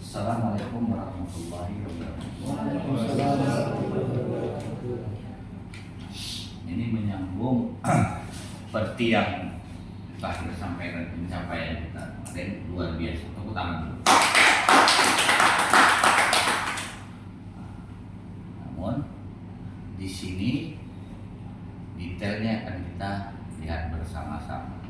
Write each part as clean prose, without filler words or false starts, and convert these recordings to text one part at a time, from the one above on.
Assalamualaikum warahmatullahi wabarakatuh. Ini menyambung seperti yang terakhir sampaikan pencapaian kita kemarin luar biasa. Tepuk tangan dulu. Namun di sini detailnya akan kita lihat bersama-sama.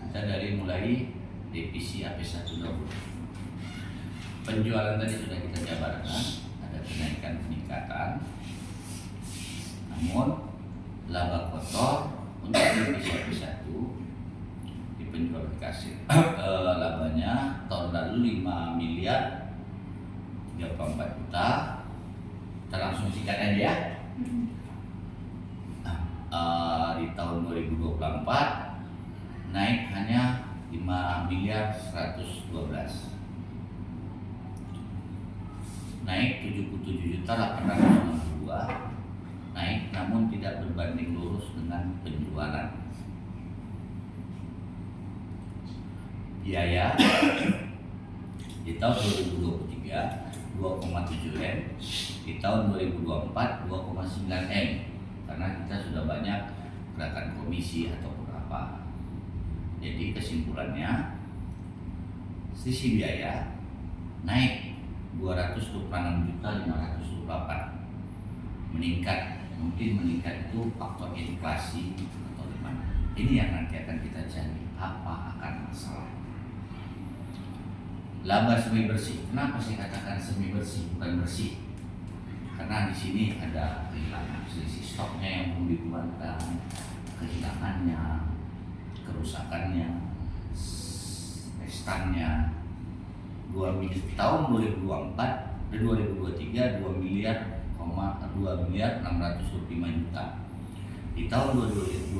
Kita dari mulai divisi AP1 dulu. Penjualan tadi sudah kita jabarkan, ada peningkatan. Namun laba kotor untuk divisi AP1 di penjualan kasir labanya tahun lalu 5 miliar 34 juta. Kita langsung sikat aja ya. Di tahun 2024 naik hanya 5 miliar 112, naik 77 juta 862, naik namun tidak berbanding lurus dengan penjualan. Biaya di tahun 2023 2,7 M, di tahun 2024 2,9 M, karena kita sudah banyak gerakan komisi ataupun apa. Jadi kesimpulannya, sisi biaya naik 226.528, meningkat, mungkin meningkat itu faktor inflasi atau gimana. Ini yang nanti akan kita cari apa akan masalah. Laba semi bersih. Kenapa saya katakan semi bersih bukan bersih? Karena di sini ada kehilangan selisih stoknya yang belum dikeluarkan, kehilangannya, kerusakannya, restannya. Tahun 2024 dan 2023 2 miliar 605 juta. Di tahun 2025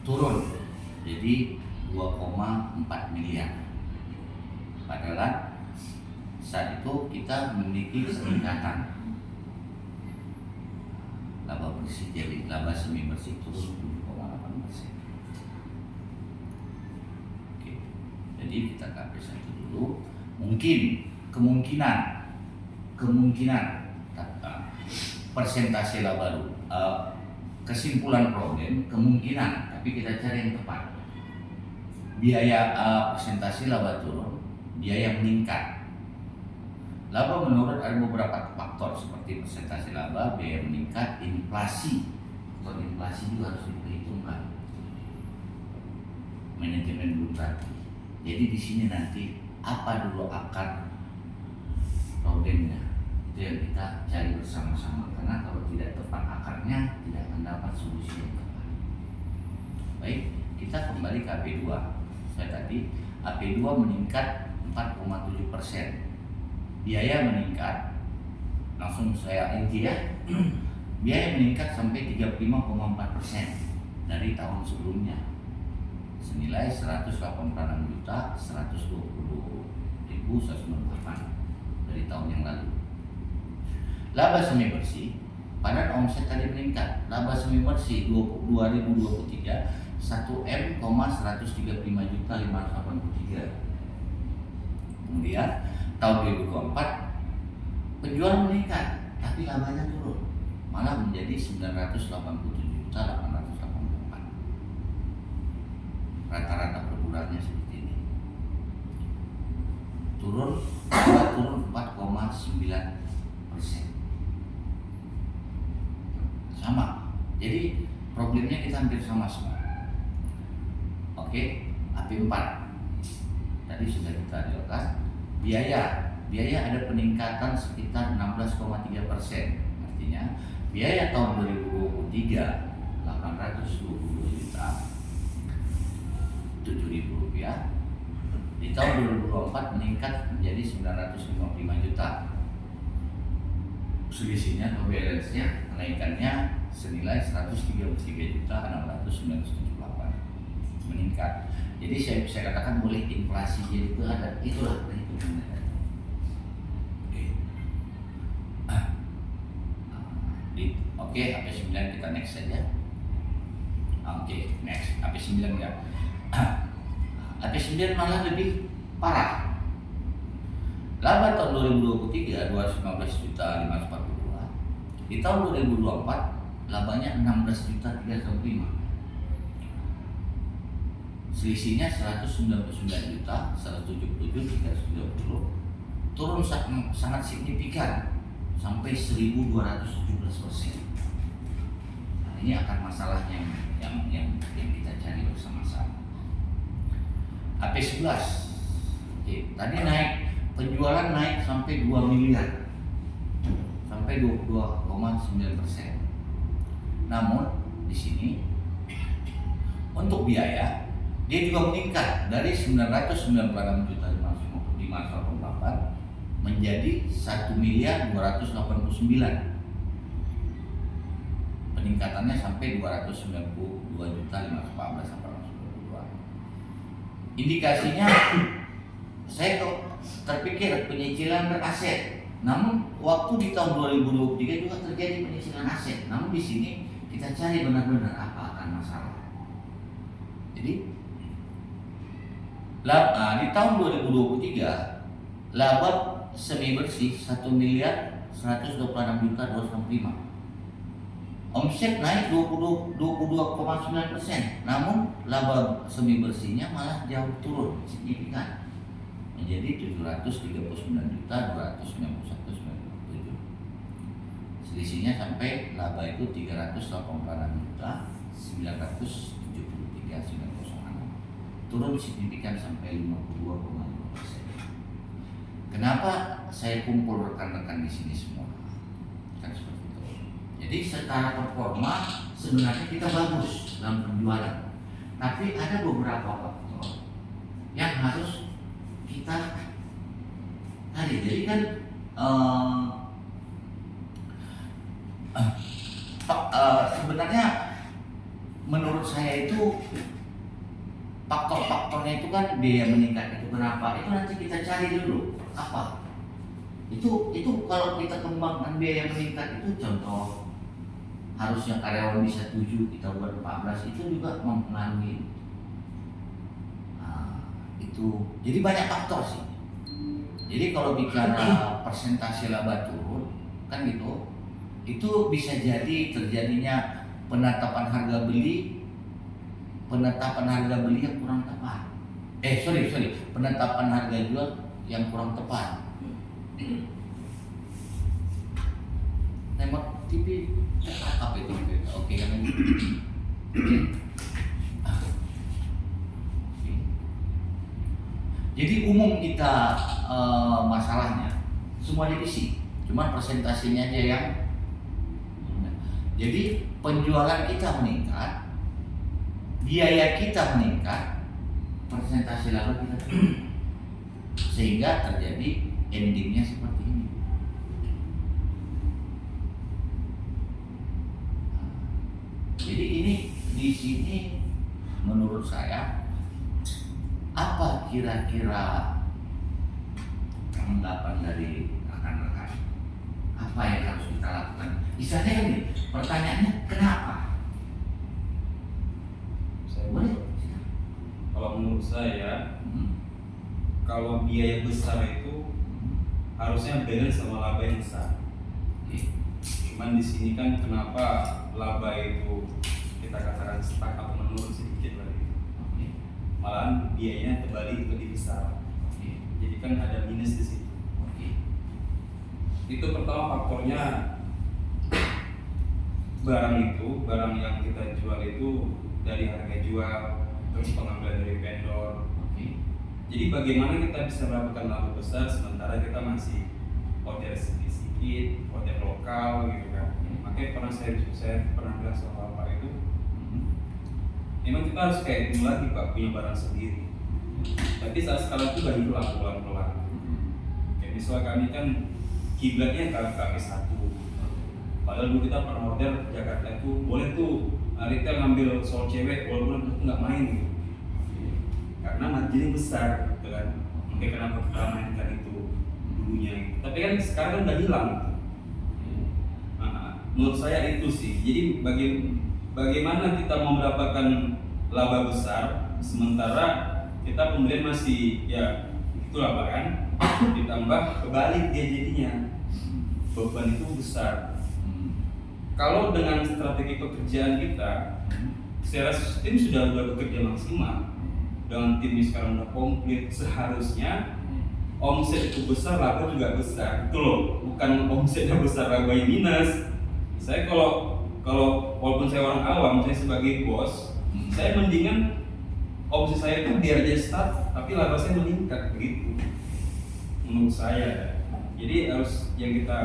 turun jadi 2,4 miliar. Padahal saat itu kita memiliki peningkatan laba bersih, jadi laba semi bersih turun 7,8%. Oke, jadi kita KP1 dulu. Mungkin kemungkinan persentase laba dulu. Kesimpulan problem kemungkinan, tapi kita cari yang tepat. Biaya persentase laba turun, biaya meningkat. Laba menurut ada beberapa faktor seperti persentase laba, biaya meningkat, inflasi. Faktor inflasi juga harus diperhitungkan. Manajemen belum rapi. Jadi di sini nanti apa dulu akar problemnya, itu yang kita cari bersama-sama. Karena kalau tidak tepat akarnya, tidak akan dapat solusi yang tepat. Baik, kita kembali ke AP2. Saya tadi AP2 meningkat 4,7%. Biaya meningkat, langsung saya inti ya. Biaya meningkat sampai 35,4% dari tahun sebelumnya, senilai 186.120.198 dari tahun yang lalu. Laba semi bersih, pada omset tadi meningkat. Laba semi bersih 2023 1M,135.583. Kemudian tahun 2024 penjualan meningkat, tapi labanya turun, malah menjadi 987.888. Rata-rata per bulannya seperti ini. Turun 4,9%. Sama. Jadi problemnya kita hampir sama semua. Oke, AP4 tadi sudah kita lihat. Biaya ada peningkatan sekitar 16,3%. Artinya biaya tahun 2023 822 juta 7.000 rupiah. Di tahun 2024 meningkat menjadi 955 juta. Selisihnya atau balance-nya, kenaikannya senilai 133 juta 698, meningkat. Jadi saya katakan boleh inflasi jadi itu ada, itulah perhitungannya. Oke, AP9 kita next saja. Oke, next AP9 ya. AP9 malah lebih parah. Laba tahun 2023 215 juta 542. Di tahun 2024 labanya 16 juta 315. Selisihnya 199 juta 177 330. Turun sangat signifikan sampai 1217%. Nah, ini akan masalah yang kita cari bersama-sama. AP11, oke, tadi naik, penjualan naik sampai 2 miliar, sampai 22,9%. Namun di sini untuk biaya dia juga meningkat dari 996 juta 588 menjadi 1 miliar 289. Peningkatannya sampai 292 juta 514 822. Indikasinya saya kok terpikir penyicilan beraset. Namun waktu di tahun 2023 juga terjadi penyicilan aset. Namun di sini kita cari benar-benar apa akan masalah. Jadi di tahun 2023 laba semi bersih 1 miliar 126 juta 265. Omset naik 22,9%, namun laba semi bersihnya malah jauh turun signifikan menjadi 739 juta 291,97. Selisihnya sampai laba itu 386 juta 973,906, turun signifikan sampai 52,5%. Kenapa saya kumpul rekan-rekan di sini semua? Kan seperti itu. Jadi secara performa sebenarnya kita bagus dalam penjualan, tapi ada beberapa faktor yang harus kita cari. Jadi kan sebenarnya menurut saya itu faktor-faktornya itu kan biaya meningkat itu kenapa? Itu nanti kita cari dulu apa? Itu kalau kita kembangkan biaya meningkat itu contoh harusnya karyawan bisa 7 kita buat 14 itu juga mempengaruhi. Nah, itu jadi banyak faktor sih. Jadi kalau bicara persentase laba turun kan gitu, itu bisa jadi terjadinya penetapan harga beli yang kurang tepat. Penetapan harga jual yang kurang tepat. Nembak TV apa itu? Oke kan? Jadi umum kita masalahnya semua divisi, cuma presentasinya aja yang. Jadi penjualan kita meningkat, biaya kita meningkat, persentase laba kita turun, sehingga terjadi endingnya seperti ini. Jadi ini di sini menurut saya apa kira-kira anggapan dari rekan-rekan? Apa yang harus kita lakukan? Misalnya kan nih, pertanyaannya kenapa? Boleh? Kalau menurut saya, kalau biaya besar itu harusnya balance sama laba yang besar. Cuman di sini kan kenapa laba itu kita katakan stuck atau menurun sedikit lagi. Malahan biayanya terbalik lebih besar. Jadi kan ada minus di situ. Itu pertama faktornya barang yang kita jual itu dari harga jual, terus pengambilan dari vendor. Jadi bagaimana kita bisa melakukan laba besar sementara kita masih order sedikit, order lokal gitu kan. Makanya saya pernah bilang sama Bapak itu, memang kita harus kayak dulu lagi Pak, punya barang sendiri. Tapi saat sekarang itu baru pelan-pelan. Kayak misalnya kami kan kiblatnya KP1. Padahal dulu kita pernah order Jakarta itu boleh tuh retail ngambil soal cewek walaupun itu nggak main gitu. jadi besar gitu kan. Makanya kenapa kita mainkan itu dulunya gitu. Tapi kan sekarang kan udah hilang gitu. Menurut saya itu sih. Jadi bagaimana kita mau mendapatkan laba besar sementara kita pembelian masih ya itulah Pak kan, ditambah kebalik dia jadinya, beban itu besar. Kalau dengan strategi pekerjaan kita, saya rasa tim sudah bekerja maksimal. Dengan tim ini sekarang udah komplit, seharusnya omset itu besar, laba juga besar. Itu loh, bukan omsetnya besar, labanya minus. Saya kalau walaupun saya orang awam, saya sebagai bos, saya mendingan omset saya itu biar aja start, tapi laba saya meningkat begitu. Menurut saya. Jadi harus yang kita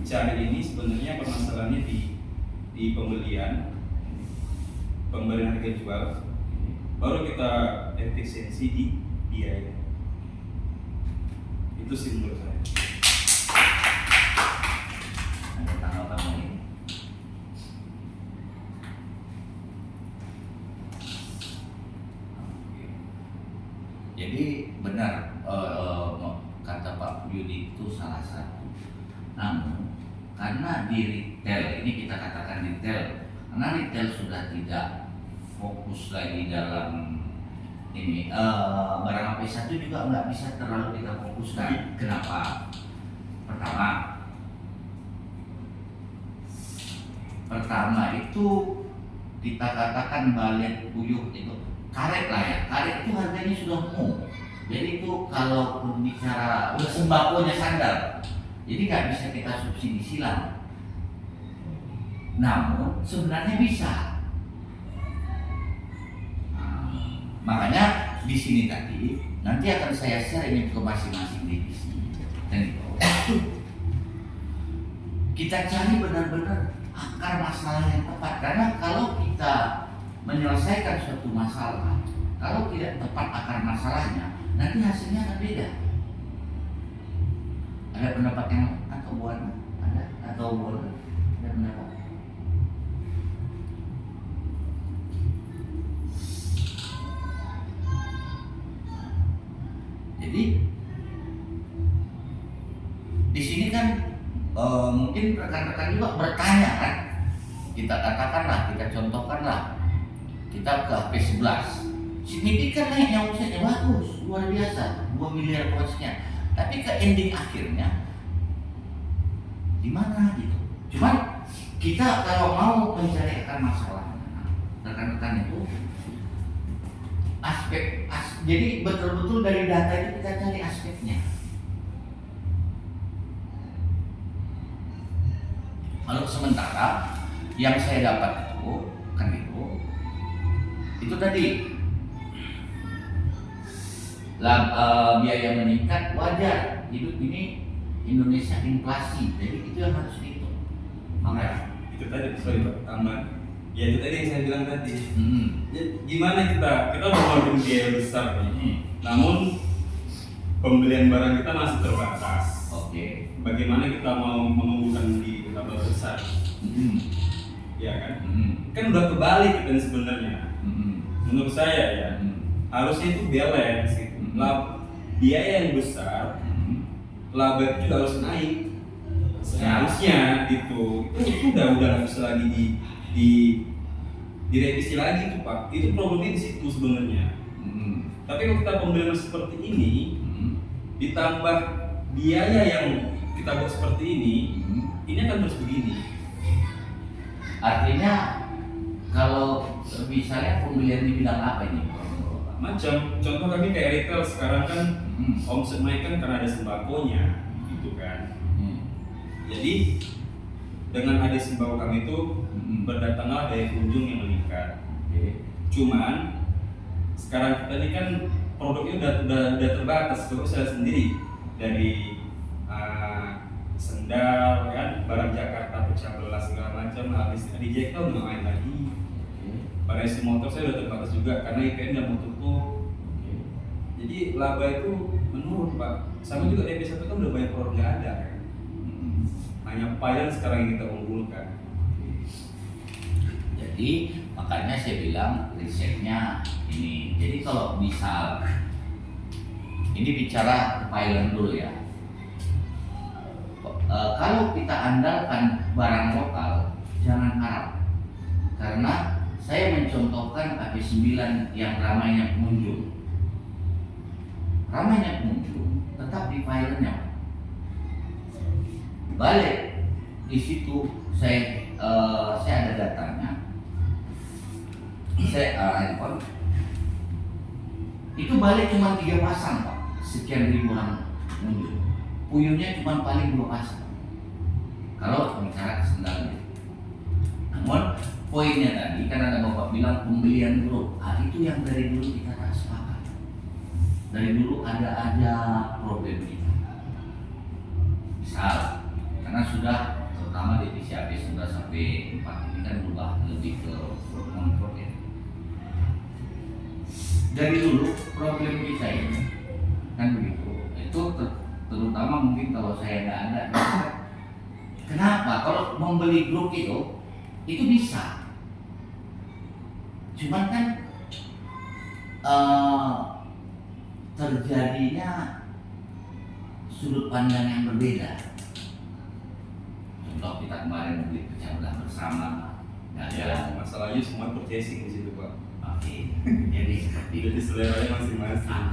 cari ini sebenarnya permasalahannya di pembelian harga jual, baru kita efisiensi di biaya. Itu sih menurut saya. Ada tanggapan lain? Jadi benar kata Pak Yudi itu salah satu. Namun karena di retail ini kita katakan retail, karena retail sudah tidak fokus lagi dalam ini barang AP1 juga nggak bisa terlalu kita fokuskan. Kenapa? Pertama itu kita katakan balet puyuh itu karet lah ya, karet itu harganya sudah mau. Jadi itu kalau bicara sembakonya sandal, jadi nggak bisa kita subsidi silang. Namun sebenarnya bisa. Makanya di sini tadi nanti akan saya share ini ke masing-masing divisi dan itu kita cari benar-benar akar masalah yang tepat. Karena kalau kita menyelesaikan suatu masalah, kalau tidak tepat akar masalahnya, nanti hasilnya akan beda. Ada pendapat yang atau buat ada atau boleh ada pendapat? Jadi di sini kan mungkin rekan-rekan juga bertanya kan, kita katakanlah, kita contohkanlah, kita ke HP11 signifikan naiknya omsetnya bagus, luar biasa, 2 miliar sekian. Tapi ke ending akhirnya di mana gitu. Cuman kita kalau mau mencari akar masalah, rekan-rekan itu jadi betul-betul dari data itu kita cari aspeknya. Kalau sementara yang saya dapat itu tadi biaya meningkat wajar, hidup ini Indonesia inflasi, jadi itu yang harus dihitung. Makanya itu tadi Pak tambahan. Ya itu tadi yang saya bilang tadi. Ya, gimana kita udah ngeluarin biaya besar nih, namun pembelian barang kita masih terbatas. Oke. Bagaimana kita mau menumbuhkan di tambah besar? Ya kan? Kan udah kebalik kan sebenarnya. Menurut saya ya, harusnya itu balance gitu. Biaya yang besar, laba itu juga harus naik. Seharusnya gitu. Itu udah nggak bisa lagi direvisi lagi tuh Pak. Itu problemnya di situ sebenarnya. Tapi kalau kita pembelian seperti ini, ditambah biaya yang kita buat seperti ini akan terus begini. Artinya kalau misalnya pembelian di bidang apa ini? Macam contoh kami kayak retail sekarang kan omset naik kan karena ada sembakonya gitu kan. Jadi dengan ada sembako kami itu berdatanglah daya kunjung yang meningkat. Cuman sekarang kita ini kan produknya udah terbatas. Kalau saya sendiri dari sendal kan, barang Jakarta pecah belah segala macam, habis di Jack udah nggak main lagi. Variasi motor saya udah terbatas juga karena IPN udah mau tutup. Jadi laba itu menurun Pak. Sama juga DP1 kan udah banyak produk nggak ada kan. Hanya Paylan sekarang yang kita unggulkan. Jadi makanya saya bilang risetnya ini. Jadi kalau misal Ini bicara pilot dulu ya. Kalau kita andalkan barang lokal, jangan harap. Karena saya mencontohkan AP9 yang ramainya pengunjung. Ramainya pengunjung, tetap di filenya. Balik di situ saya ada datanya. Handphone itu balik cuma 3 pasang Pak, sekian ribu orang pengunjung. Puyuhnya cuma paling 2 pasang. Kalau bicara sendalnya. Namun poinnya tadi kan ada Bapak bilang pembelian grup. Itu yang dari dulu kita tak sepakat. Dari dulu ada aja problem kita. Misal, karena sudah terutama divisi AB 11 sampai 4 ini kan berubah lebih ke non-fraud ya. Dari dulu problem kita ini kan begitu. Itu terutama mungkin kalau saya nggak ada. Kenapa? Kalau membeli grup itu bisa. Cuman kan terjadinya sudut pandang yang berbeda. Contoh kita kemarin membeli pecah belah bersama. Ya, masalahnya semua purchasing di situ Pak. Oke. Jadi seperti itu. Jadi seleranya masing-masing.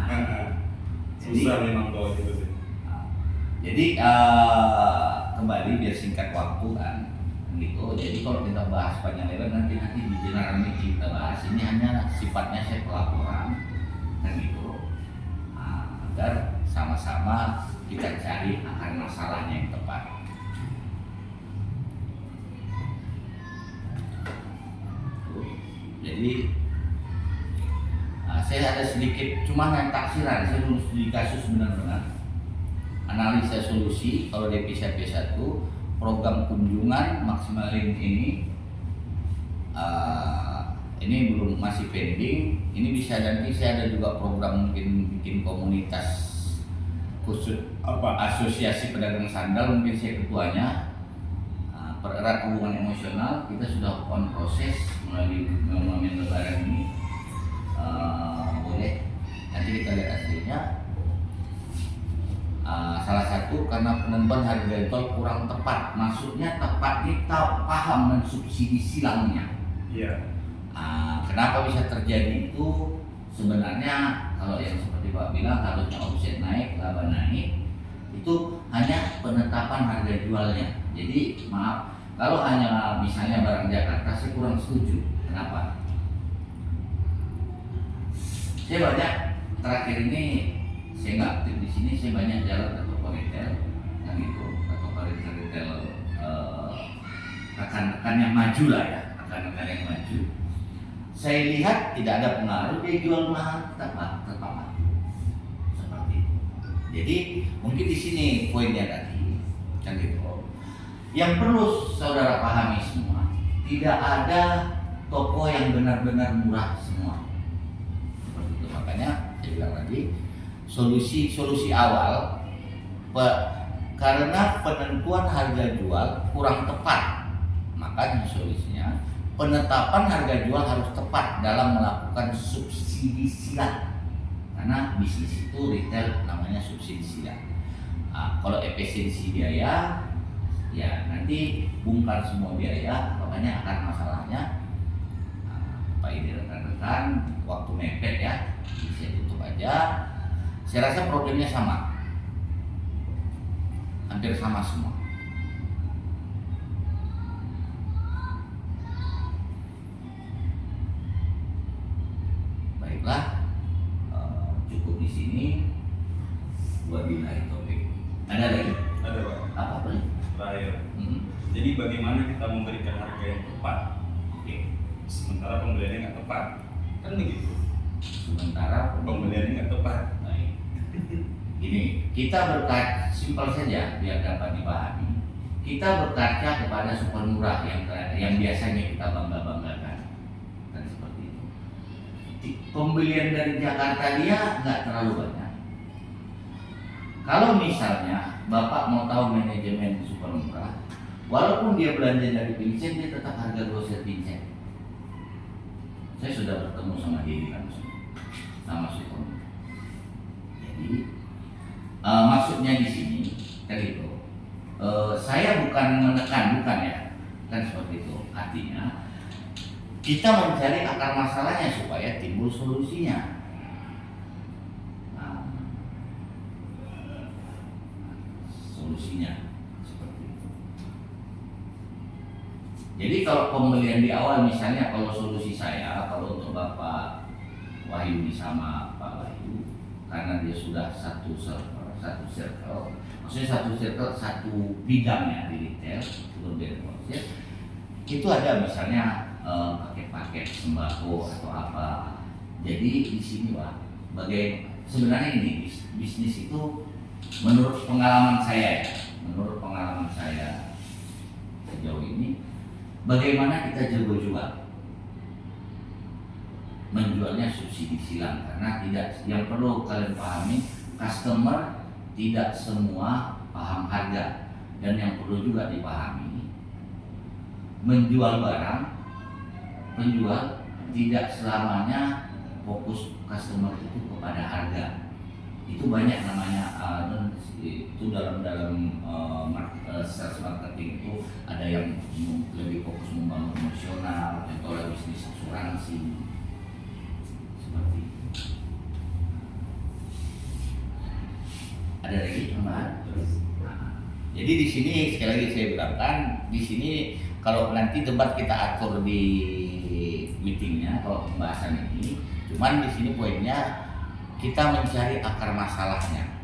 Susah memang kalau gitu sih. Jadi kembali biar singkat waktu kan gitu. Jadi kalau kita bahas panjang lebar nanti di general meeting kita bahas. Ini hanya sifatnya saya pelaporan kan gitu. Agar sama-sama kita cari akar masalahnya yang tepat. Jadi saya ada sedikit cuma yang taksiran, saya belum studi kasus benar-benar. Analisa solusi kalau di P1 program kunjungan maksimalin ini belum masih pending. Ini bisa nanti saya ada juga program mungkin bikin komunitas khusus asosiasi pedagang sandal, mungkin saya ketuanya. Pererat hubungan emosional kita sudah on proses melalui momen lebaran ini. Boleh nanti kita lihat hasilnya. Salah satu karena penentuan harga tol kurang tepat, maksudnya tepat kita paham mensubsidi silangnya. Iya. Kenapa bisa terjadi itu? Sebenarnya kalau yang seperti Pak bilang harusnya omset naik, laba naik, itu hanya penetapan harga jualnya. Jadi maaf, kalau hanya misalnya barang Jakarta saya kurang setuju. Kenapa? Saya banyak terakhir ini saya nggak aktif di sini, saya banyak jalan ke toko retail, yang itu atau retail rekan-rekan yang maju lah ya, rekan-rekan yang maju. Saya lihat tidak ada pengaruh, dia jual mahal tetap laku seperti itu. Jadi mungkin di sini poinnya tadi kan gitu. Yang perlu saudara pahami semua, tidak ada toko yang benar-benar murah semua. Seperti itu, makanya saya bilang lagi solusi awal karena penentuan harga jual kurang tepat, makanya solusinya penetapan harga jual harus tepat dalam melakukan subsidi silang, karena bisnis itu retail namanya subsidi silang. Kalau efisiensi biaya ya nanti bongkar semua biaya, makanya akan masalahnya Pak ini rekan-rekan waktu mepet ya, bisa tutup aja. Saya rasa problemnya sama, hampir sama semua. Baiklah, cukup di sini. Wabillahi taufik. Ada lagi? Ada Pak. Apa lagi? Terakhir. Jadi bagaimana kita memberikan harga yang tepat? Sementara pembeliannya nggak tepat, kan begitu. Sementara Pembeliannya nggak tepat. Ini kita berkaca, simpel saja biar dapat dipahami. Kita berkaca kepada super murah yang biasanya kita banggakan, kan seperti itu. Pembelian dari Jakarta dia nggak terlalu banyak. Kalau misalnya Bapak mau tahu manajemen super murah, walaupun dia belanja dari Vincent, dia tetap harga grosir Vincent. Saya sudah bertemu sama dia langsung, sama super murah. Jadi Maksudnya di sini kan itu, saya bukan menekan, bukan ya, kan seperti itu. Artinya kita mencari akar masalahnya supaya timbul solusinya. Nah, solusinya seperti itu. Jadi kalau pembelian di awal misalnya, kalau solusi saya, kalau untuk Bapak Wahyu sama Pak Wahyu, karena dia sudah satu circle, maksudnya satu bidang ya di retail, itu ada misalnya paket-paket sembako atau apa. Jadi di sini Pak, sebenarnya ini bisnis itu menurut pengalaman saya sejauh ini, bagaimana kita jual menjualnya subsidi silang, karena yang perlu kalian pahami, customer tidak semua paham harga, dan yang perlu juga dipahami, menjual barang, penjual tidak selamanya fokus customer itu kepada harga. Itu banyak namanya itu dalam sales marketing itu ada yang lebih fokus membangun emosional, contohnya bisnis asuransi seperti itu. Ada lagi tambahan? Jadi di sini sekali lagi saya bilangkan, di sini kalau nanti debat kita atur di meetingnya atau pembahasan ini, cuman di sini poinnya kita mencari akar masalahnya.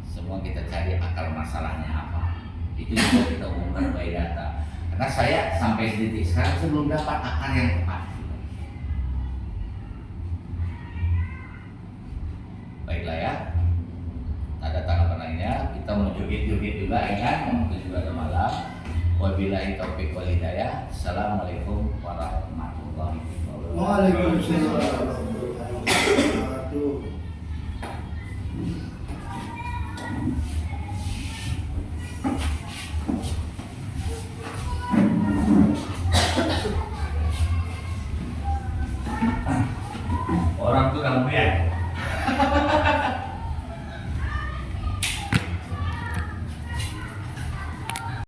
Semua kita cari akar masalahnya apa. Itu juga kita umumkan by data. Karena saya sampai detik sekarang belum dapat akar yang tepat. Baiklah ya. Ada tanggapan lainnya, kita mau joget-joget juga ya kan, mungkin juga ada malam. Wabillahi taufiq wal hidayah. Assalamualaikum warahmatullahi wabarakatuh. Waalaikumsalam warahmatullahi wabarakatuh.